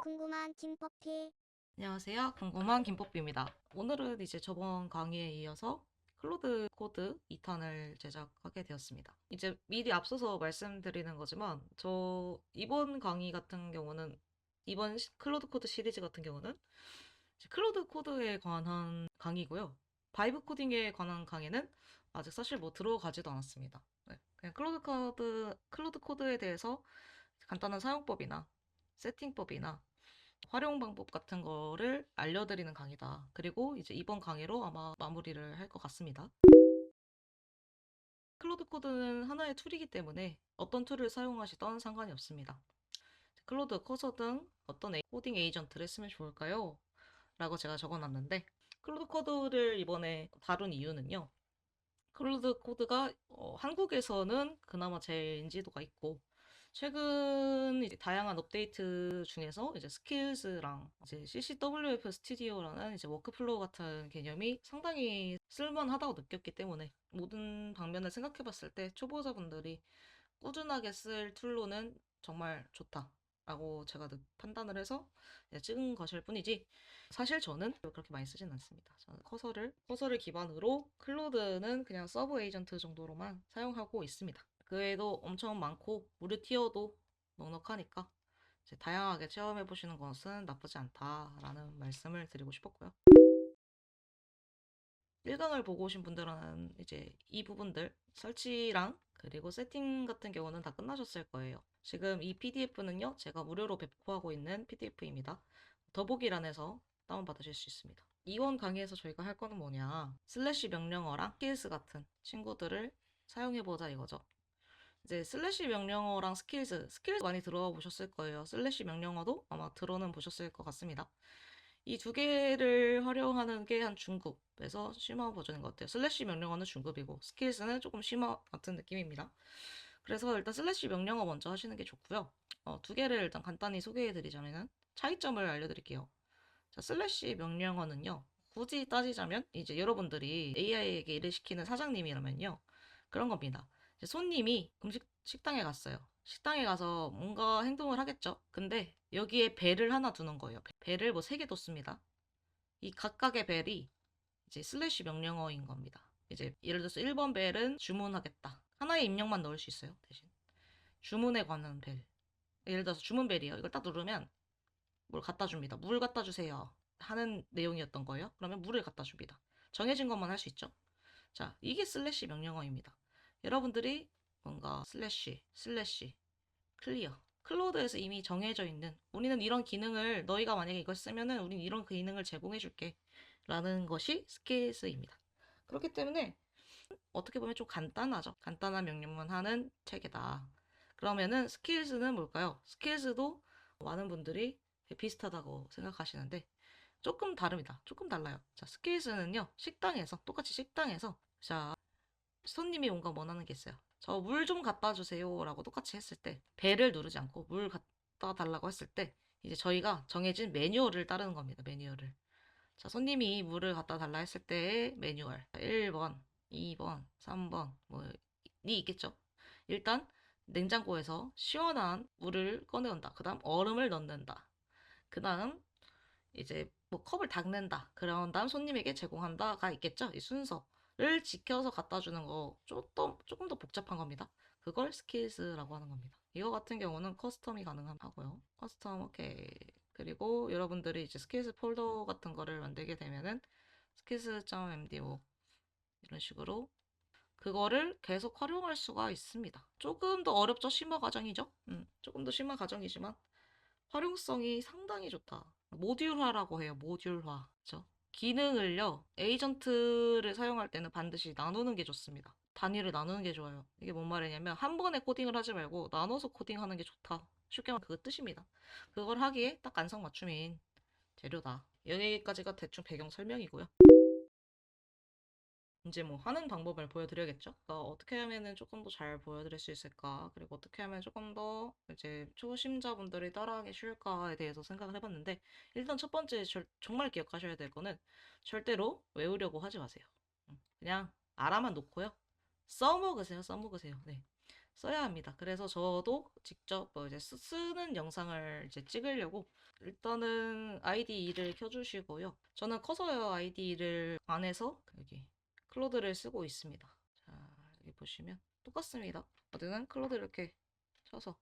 궁금한 김퍼피. 안녕하세요. 궁금한 김뽀삐입니다. 오늘은 이제 저번 강의에 이어서 클로드 코드 2탄을 제작하게 되었습니다. 이제 미리 앞서서 말씀드리는 거지만, 이번 강의 같은 경우는, 클로드 코드 시리즈 같은 경우는 이제 클로드 코드에 관한 강의고요. 바이브 코딩에 관한 강의는 아직 사실 뭐 들어가지도 않았습니다. 네, 그냥 클로드 코드에 대해서 간단한 사용법이나 세팅법이나 활용 방법 같은 거를 알려드리는 강의다. 그리고 이제 이번 강의로 아마 마무리를 할 것 같습니다. 클로드 코드는 하나의 툴이기 때문에 어떤 툴을 사용하시던 상관이 없습니다. 클로드 커서 등 어떤 코딩 에이전트를 쓰면 좋을까요? 라고 제가 적어놨는데, 클로드 코드를 이번에 다룬 이유는요. 클로드 코드가 한국에서는 그나마 제일 인지도가 있고, 최근 이제 다양한 업데이트 중에서 이제 스킬즈랑 이제 CCWF 스튜디오라는 이제 워크플로우 같은 개념이 상당히 쓸만하다고 느꼈기 때문에 모든 방면을 생각해 봤을 때 초보자분들이 꾸준하게 쓸 툴로는 정말 좋다라고 제가 판단을 해서 찍은 것일 뿐이지, 사실 저는 그렇게 많이 쓰진 않습니다. 저는 커서를 기반으로 클로드는 그냥 서브 에이전트 정도로만 사용하고 있습니다. 그 외에도 엄청 많고 무료 티어도 넉넉하니까 이제 다양하게 체험해 보시는 것은 나쁘지 않다라는 말씀을 드리고 싶었고요. 1강을 보고 오신 분들은 이제 이 부분들 설치랑 그리고 세팅 같은 경우는 다 끝나셨을 거예요. 지금 이 PDF는요, 제가 무료로 배포하고 있는 PDF입니다. 더보기란에서 다운받으실 수 있습니다. 이번 강의에서 저희가 할 거는 뭐냐, 슬래시 명령어랑 스킬스 같은 친구들을 사용해보자 이거죠. 이제 슬래시 명령어랑 스킬스 많이 들어봐 보셨을 거예요. 슬래시 명령어도 아마 들어는 보셨을 것 같습니다. 이 두 개를 활용하는 게 한 중급에서 심화 버전인 것 같아요. 슬래시 명령어는 중급이고 스킬스는 조금 심화 같은 느낌입니다. 그래서 일단 슬래시 명령어 먼저 하시는 게 좋고요. 두 개를 일단 간단히 소개해 드리자면 차이점을 알려드릴게요. 자, 슬래시 명령어는요, 굳이 따지자면 이제 여러분들이 AI에게 일을 시키는 사장님이라면요, 그런 겁니다. 이제 손님이 식당에 갔어요. 식당에 가서 뭔가 행동을 하겠죠. 근데 여기에 벨을 하나 두는 거예요. 벨을 뭐 3개 뒀습니다. 이 각각의 벨이 이제 슬래시 명령어인 겁니다. 이제 예를 들어서 1번 벨은 주문하겠다. 하나의 입력만 넣을 수 있어요. 대신 주문에 관한 벨. 예를 들어서 주문 벨이에요. 이걸 딱 누르면 뭘 갖다 줍니다. 물 갖다 주세요. 하는 내용이었던 거예요. 그러면 물을 갖다 줍니다. 정해진 것만 할 수 있죠. 자, 이게 슬래시 명령어입니다. 여러분들이 뭔가 슬래시, 클리어. 클로드에서 이미 정해져 있는, 우리는 이런 기능을, 너희가 만약에 이걸 쓰면은 우린 이런 기능을 제공해 줄게 라는 것이 스킬스입니다. 그렇기 때문에 어떻게 보면 좀 간단하죠. 간단한 명령만 하는 체계다. 그러면은 스킬스는 뭘까요? 스킬스도 많은 분들이 비슷하다고 생각하시는데 조금 다릅니다. 조금 달라요. 자, 스킬스는요, 똑같이 식당에서, 자, 손님이 뭔가 원하는 게 있어요. 저 물 좀 갖다 주세요 라고 똑같이 했을 때, 배를 누르지 않고 물 갖다 달라고 했을 때, 이제 저희가 정해진 매뉴얼을 따르는 겁니다. 매뉴얼을. 자, 손님이 물을 갖다 달라 했을 때의 매뉴얼. 1번, 2번, 3번, 이 있겠죠. 일단, 냉장고에서 시원한 물을 꺼내온다. 그 다음, 얼음을 넣는다. 그 다음, 이제 뭐 컵을 닦는다. 그런 다음 손님에게 제공한다가 있겠죠. 이 순서를 지켜서 갖다 주는 거 조금 더 복잡한 겁니다. 그걸 스킬스라고 하는 겁니다. 이거 같은 경우는 커스텀이 가능하고요. 커스텀 오케이. 그리고 여러분들이 이제 스킬스 폴더 같은 거를 만들게 되면은 skills.mdo 이런 식으로 그거를 계속 활용할 수가 있습니다. 조금 더 어렵죠? 심화 과정이죠? 조금 더 심화 과정이지만 활용성이 상당히 좋다. 모듈화라고 해요. 모듈화. 그죠? 기능을요, 에이전트를 사용할 때는 반드시 나누는 게 좋습니다. 단위를 나누는 게 좋아요. 이게 뭔 말이냐면, 한 번에 코딩을 하지 말고, 나눠서 코딩하는 게 좋다. 쉽게 말하면 그 뜻입니다. 그걸 하기에 딱 안성맞춤인 재료다. 여기까지가 대충 배경 설명이고요. 이제 뭐 하는 방법을 보여드려야겠죠? 그러니까 어떻게 하면은 조금 더 잘 보여드릴 수 있을까? 그리고 어떻게 하면 조금 더 이제 초심자분들이 따라하기 쉬울까에 대해서 생각을 해봤는데, 일단 첫 번째 정말 기억하셔야 될 거는 절대로 외우려고 하지 마세요. 그냥 알아만 놓고요. 써먹으세요. 써먹으세요. 네. 써야 합니다. 그래서 저도 직접 뭐 이제 쓰는 영상을 이제 찍으려고 일단은 IDE를 켜주시고요. 저는 커서요 IDE를 안에서 여기 클로드를 쓰고 있습니다. 자, 여기 보시면 똑같습니다. 어디는 클로드 이렇게 쳐서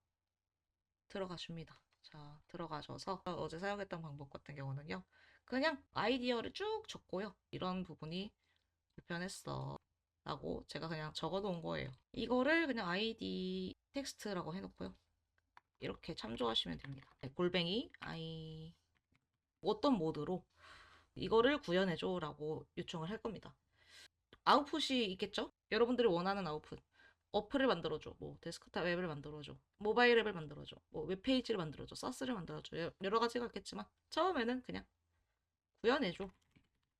들어가줍니다. 자, 들어가셔서 어제 사용했던 방법 같은 경우는요. 그냥 아이디어를 쭉 적고요. 이런 부분이 불편했어. 라고 제가 그냥 적어 놓은 거예요. 이거를 그냥 아이디 텍스트라고 해놓고요. 이렇게 참조하시면 됩니다. 네, 골뱅이 아이 어떤 모드로 이거를 구현해줘 라고 요청을 할 겁니다. 아웃풋이 있겠죠? 여러분들이 원하는 아웃풋. 어플을 만들어줘. 뭐 데스크탑 앱을 만들어줘. 모바일 앱을 만들어줘. 뭐 웹페이지를 만들어줘. 사스를 만들어줘. 여러 가지가 있겠지만 처음에는 그냥 구현해줘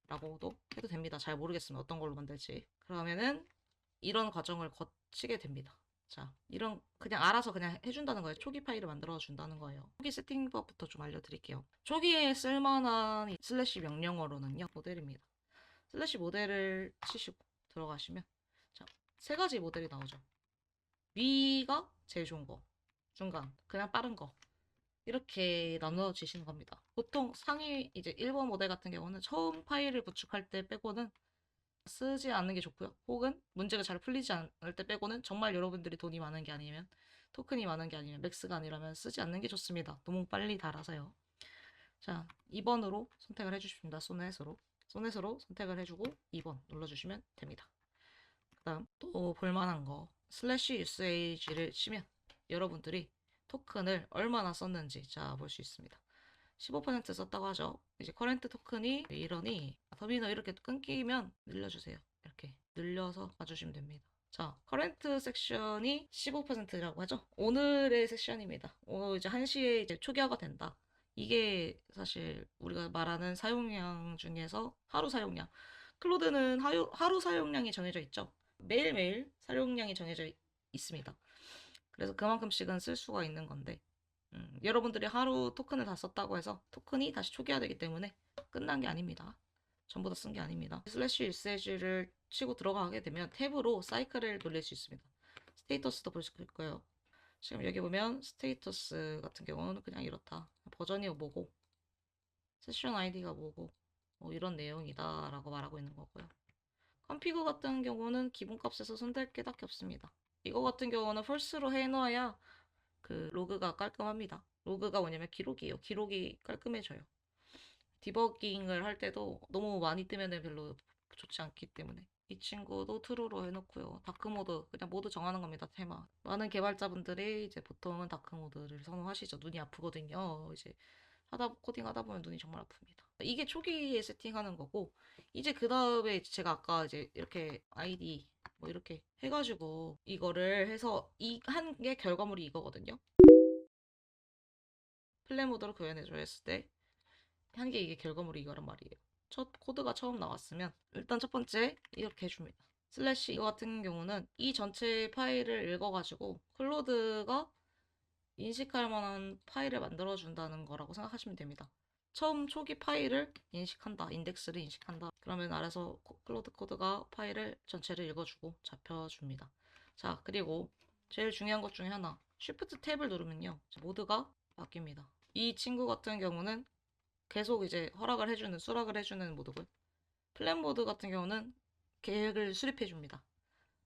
라고도 해도 됩니다. 잘 모르겠으면 어떤 걸로 만들지. 그러면은 이런 과정을 거치게 됩니다. 자, 이런 그냥 알아서 그냥 해준다는 거예요. 초기 파일을 만들어 준다는 거예요. 초기 세팅법부터 좀 알려드릴게요. 초기에 쓸만한 슬래시 명령어로는요, 모델입니다. 슬래시 모델을 치시고 들어가시면 자, 세 가지 모델이 나오죠. 위가 제일 좋은 거, 중간, 그냥 빠른 거 이렇게 나눠지시는 겁니다. 보통 상위 이제 1번 모델 같은 경우는 처음 파일을 구축할 때 빼고는 쓰지 않는 게 좋고요. 혹은 문제가 잘 풀리지 않을 때 빼고는 정말 여러분들이 돈이 많은 게 아니면 토큰이 많은 게 아니면 맥스가 아니라면 쓰지 않는 게 좋습니다. 너무 빨리 달아서요. 자, 2번으로 선택을 해주십니다. 소넷으로. 소넷으로 선택을 해주고 2번 눌러주시면 됩니다. 그 다음 또 볼만한 거 슬래시 usage를 치면 여러분들이 토큰을 얼마나 썼는지 자 볼 수 있습니다. 15% 썼다고 하죠. 이제 커렌트 토큰이 이러니 터미널 이렇게 끊기면 늘려주세요. 이렇게 늘려서 봐주시면 됩니다. 자, 커렌트 섹션이 15%라고 하죠. 오늘의 세션입니다. 오늘 이제 1시에 이제 초기화가 된다. 이게 사실 우리가 말하는 사용량 중에서 하루 사용량. 클로드는 하루 사용량이 정해져 있죠. 매일매일 사용량이 정해져 있습니다. 그래서 그만큼씩은 쓸 수가 있는 건데 여러분들이 하루 토큰을 다 썼다고 해서 토큰이 다시 초기화되기 때문에 끝난 게 아닙니다. 전부 다 쓴 게 아닙니다. 슬래시 유세지를 치고 들어가게 되면 탭으로 사이클을 돌릴 수 있습니다. 스테이터스도 볼 수 있고요. 지금 여기 보면 스테이터스 같은 경우는 그냥 이렇다. 버전이 뭐고 세션 아이디가 뭐고 뭐 이런 내용이다 라고 말하고 있는 거고요. 컴피그 같은 경우는 기본값에서 손댈 게 딱히 없습니다. 이거 같은 경우는 펄스로 해놔야 그 로그가 깔끔합니다. 로그가 뭐냐면 기록이에요. 기록이 깔끔해져요. 디버깅을 할 때도 너무 많이 뜨면 별로 좋지 않기 때문에 이 친구도 트루로 해놓고요. 다크모드 그냥 모드 정하는 겁니다. 테마. 많은 개발자분들이 이제 보통은 다크모드를 선호하시죠. 눈이 아프거든요. 이제 코딩 하다 보면 눈이 정말 아픕니다. 이게 초기에 세팅하는 거고 이제 그 다음에 제가 아까 이제 이렇게 아이디 뭐 이렇게 해가지고 이거를 해서 이 한 게 결과물이 이거거든요. 플레 모드로 구현해줘 했을 때 한 게 이게 결과물이 이거란 말이에요. 첫 코드가 처음 나왔으면 일단 첫 번째 이렇게 해줍니다. 슬래시 이거 같은 경우는 이 전체 파일을 읽어가지고 클로드가 인식할 만한 파일을 만들어준다는 거라고 생각하시면 됩니다. 처음 초기 파일을 인식한다. 인덱스를 인식한다. 그러면 알아서 클로드 코드가 파일을 전체를 읽어주고 잡혀줍니다. 자, 그리고 제일 중요한 것 중에 하나. Shift 탭을 누르면요. 모드가 바뀝니다. 이 친구 같은 경우는 계속 이제 수락을 해주는 모드고요. 플랜 모드 같은 경우는 계획을 수립해줍니다.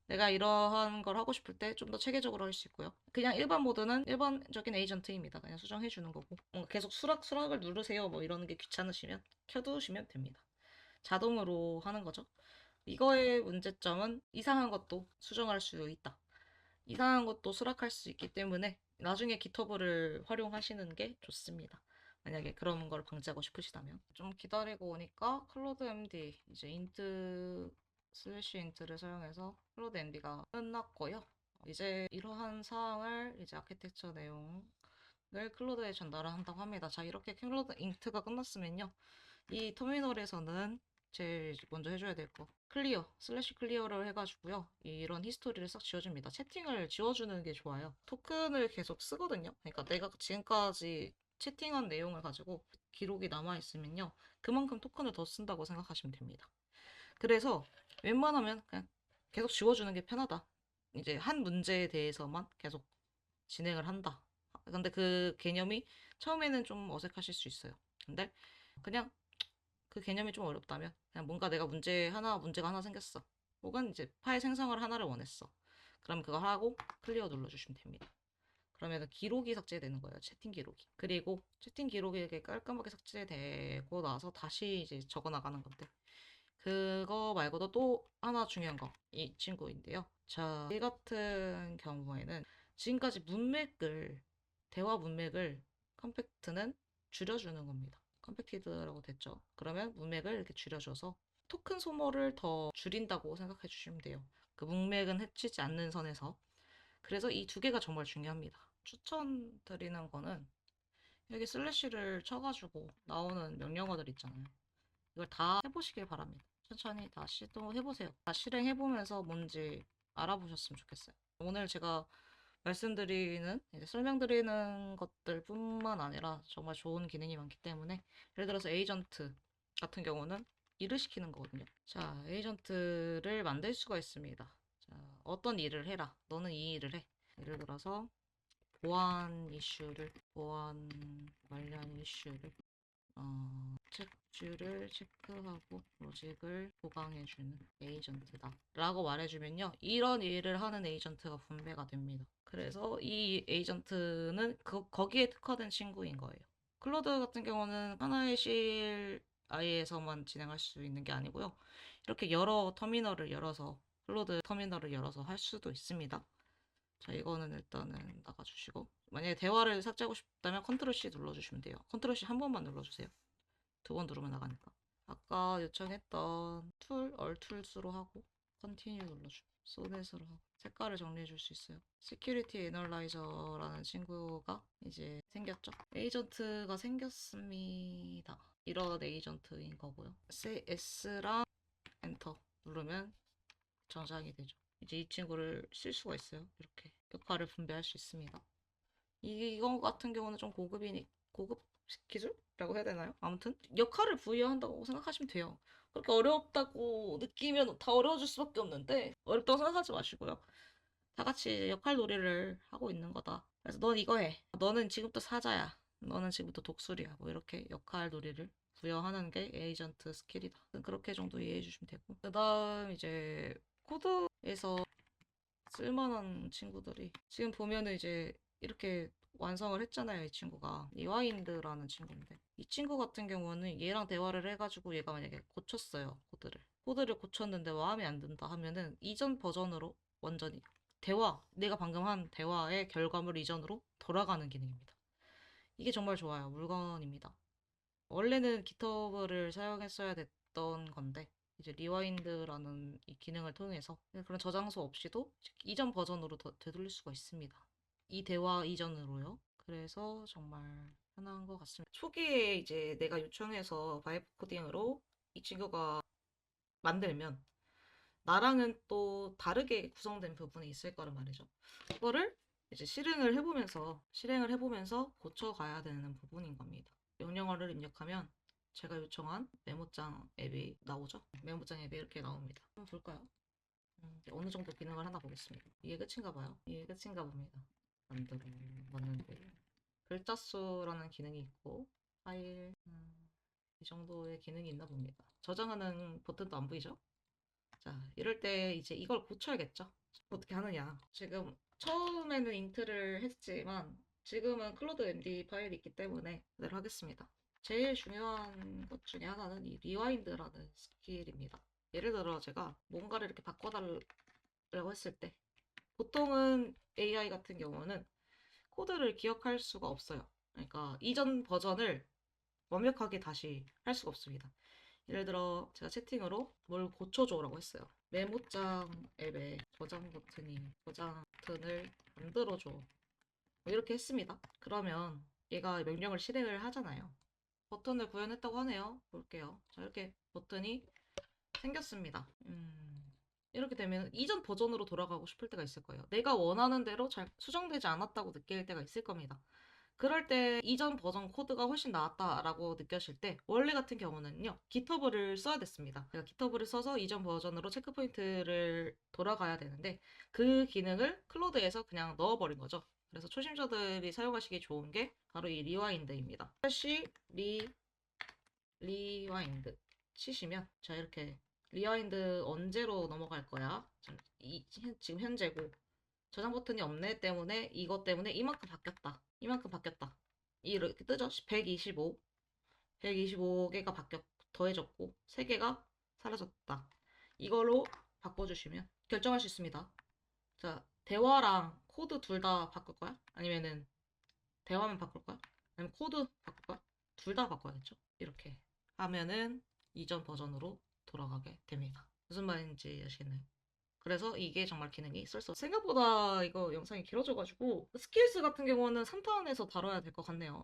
내가 이러한 걸 하고 싶을 때 좀 더 체계적으로 할 수 있고요. 그냥 일반 모드는 일반적인 에이전트입니다. 그냥 수정해주는 거고. 뭔가 계속 수락을 누르세요. 뭐 이러는 게 귀찮으시면 켜두시면 됩니다. 자동으로 하는 거죠. 이거의 문제점은 이상한 것도 수정할 수 있다. 이상한 것도 수락할 수 있기 때문에 나중에 깃허브를 활용하시는 게 좋습니다. 만약에 그런 걸 방지하고 싶으시다면. 좀 기다리고 오니까 클로드 MD, 이제 인트 슬래시 인트를 사용해서 클로드 MD가 끝났고요. 이제 이러한 사항을 이제 아키텍처 내용을 클로드에 전달을 한다고 합니다. 자, 이렇게 클로드 인트가 끝났으면요. 이 터미널에서는 제일 먼저 해줘야 될 거 클리어 슬래시 클리어를 해가지고요 이런 히스토리를 싹 지워줍니다. 채팅을 지워주는 게 좋아요. 토큰을 계속 쓰거든요. 그러니까 내가 지금까지 채팅한 내용을 가지고 기록이 남아있으면요 그만큼 토큰을 더 쓴다고 생각하시면 됩니다. 그래서 웬만하면 그냥 계속 지워주는 게 편하다. 이제 한 문제에 대해서만 계속 진행을 한다. 근데 그 개념이 처음에는 좀 어색하실 수 있어요. 근데 그냥 그 개념이 좀 어렵다면 그냥 뭔가 내가 문제가 하나 생겼어. 혹은 이제 파일 생성을 하나를 원했어. 그럼 그거 하고 클리어 눌러주시면 됩니다. 그러면 기록이 삭제되는 거예요. 채팅 기록이. 그리고 채팅 기록이 이렇게 깔끔하게 삭제되고 나서 다시 이제 적어 나가는 건데 그거 말고도 또 하나 중요한 거 이 친구인데요. 자, 이 같은 경우에는 지금까지 대화 문맥을 컴팩트는 줄여주는 겁니다. 컴팩티드라고 됐죠. 그러면 문맥을 이렇게 줄여줘서 토큰 소모를 더 줄인다고 생각해 주시면 돼요. 그 문맥은 해치지 않는 선에서. 그래서 이 두 개가 정말 중요합니다. 추천드리는 거는 여기 슬래시를 쳐가지고 나오는 명령어들 있잖아요. 이걸 다 해보시길 바랍니다. 천천히 다 시도해보세요. 다 실행해보면서 뭔지 알아보셨으면 좋겠어요. 오늘 제가 말씀드리는, 이제 설명드리는 것들뿐만 아니라 정말 좋은 기능이 많기 때문에 예를 들어서 에이전트 같은 경우는 일을 시키는 거거든요. 자, 에이전트를 만들 수가 있습니다. 자, 어떤 일을 해라. 너는 이 일을 해. 예를 들어서 보안 관련 이슈를 책주를 체크하고 로직을 보강해주는 에이전트다 라고 말해주면요, 이런 일을 하는 에이전트가 분배가 됩니다. 그래서 이 에이전트는 거기에 특화된 친구인 거예요. 클로드 같은 경우는 하나의 CLI에서만 진행할 수 있는 게 아니고요, 이렇게 여러 터미널을 열어서 클로드 터미널을 열어서 할 수도 있습니다. 자, 이거는 일단은 나가주시고, 만약에 대화를 삭제하고 싶다면 컨트롤 C 눌러주시면 돼요. 컨트롤 C 한 번만 눌러주세요. 두 번 누르면 나가니까. 아까 요청했던 all tools로 하고 컨티뉴 눌러주고 소넷으로 하고 색깔을 정리해 줄 수 있어요. 시큐리티 애널라이저라는 친구가 이제 생겼죠. 에이전트가 생겼습니다. 이런 에이전트인 거고요. S랑 엔터 누르면 저장이 되죠. 이제 이 친구를 쓸 수가 있어요. 이렇게 역할을 분배할 수 있습니다. 이거 같은 경우는 좀 고급 기술이라고 해야 되나요? 아무튼 역할을 부여한다고 생각하시면 돼요. 그렇게 어렵다고 느끼면 다 어려워질 수밖에 없는데 어렵다고 생각하지 마시고요. 다 같이 역할 놀이를 하고 있는 거다. 그래서 넌 이거 해. 너는 지금부터 사자야. 너는 지금부터 독수리야. 뭐 이렇게 역할 놀이를 부여하는 게 에이전트 스킬이다. 그렇게 정도 이해해 주시면 되고. 그 다음 이제 코드에서 쓸만한 친구들이 지금 보면은 이제 이렇게 완성을 했잖아요. 이 친구가 리와인드라는 친구인데 이 친구 같은 경우는 얘랑 대화를 해가지고 얘가 만약에 고쳤어요. 코드를 고쳤는데 마음에 안 든다 하면은 이전 버전으로 완전히 내가 방금 한 대화의 결과물 이전으로 돌아가는 기능입니다. 이게 정말 좋아요. 물건입니다. 원래는 GitHub를 사용했어야 됐던 건데 이제 리와인드라는 이 기능을 통해서 그런 저장소 없이도 이전 버전으로 되돌릴 수가 있습니다. 이 대화 이전으로요. 그래서 정말 편한 것 같습니다. 초기에 이제 내가 요청해서 바이브 코딩으로 이 친구가 만들면 나랑은 또 다르게 구성된 부분이 있을 거란 말이죠. 그거를 이제 실행을 해보면서 고쳐가야 되는 부분인 겁니다. 명령어를 입력하면 제가 요청한 메모장 앱이 나오죠. 메모장 앱이 이렇게 나옵니다. 한번 볼까요? 어느 정도 기능을 하나 보겠습니다. 이게 끝인가 봐요. 이게 끝인가 봅니다. 만들어 봤는데 글자 수라는 기능이 있고 파일 이 정도의 기능이 있나 봅니다. 저장하는 버튼도 안 보이죠? 자, 이럴 때 이제 이걸 고쳐야겠죠? 어떻게 하느냐. 지금 처음에는 인트를 했지만 지금은 클로드 MD 파일이 있기 때문에 그대로 하겠습니다. 제일 중요한 것 중에 하나는 이 리와인드라는 스킬입니다. 예를 들어 제가 뭔가를 이렇게 바꿔달라고 했을 때 보통은 AI 같은 경우는 코드를 기억할 수가 없어요. 그러니까 이전 버전을 완벽하게 다시 할 수가 없습니다. 예를 들어 제가 채팅으로 뭘 고쳐줘라고 했어요. 메모장 앱에 저장 버튼을 만들어줘. 뭐 이렇게 했습니다. 그러면 얘가 명령을 실행을 하잖아요. 버튼을 구현했다고 하네요. 볼게요. 자, 이렇게 버튼이 생겼습니다. 이렇게 되면 이전 버전으로 돌아가고 싶을 때가 있을 거예요. 내가 원하는 대로 잘 수정되지 않았다고 느낄 때가 있을 겁니다. 그럴 때 이전 버전 코드가 훨씬 나았다라고 느껴질 때 원래 같은 경우는요, 깃허브를 써야 됐습니다. 제가 깃허브를 써서 이전 버전으로 체크포인트를 돌아가야 되는데 그 기능을 클로드에서 그냥 넣어버린 거죠. 그래서 초심자들이 사용하시기 좋은 게 바로 이 리와인드입니다. 다시 리와인드 치시면 자, 이렇게 리와인드 언제로 넘어갈 거야? 지금 현재고 저장 버튼이 없네 때문에 이것 때문에 이만큼 바뀌었다. 이만큼 바뀌었다. 이렇게 뜨죠? 125. 125개가 더해졌고 3개가 사라졌다. 이걸로 바꿔주시면 결정할 수 있습니다. 자, 대화랑 코드 둘 다 바꿀 거야? 아니면은 대화만 바꿀 거야? 아니면 코드 바꿀 거야? 둘 다 바꿔야겠죠? 이렇게 하면은 이전 버전으로 돌아가게 됩니다. 무슨 말인지 아시겠나요? 그래서 이게 정말 기능이 쏠쏠. 생각보다 이거 영상이 길어져가지고 스킬스 같은 경우는 3탄에서 다뤄야 될 것 같네요.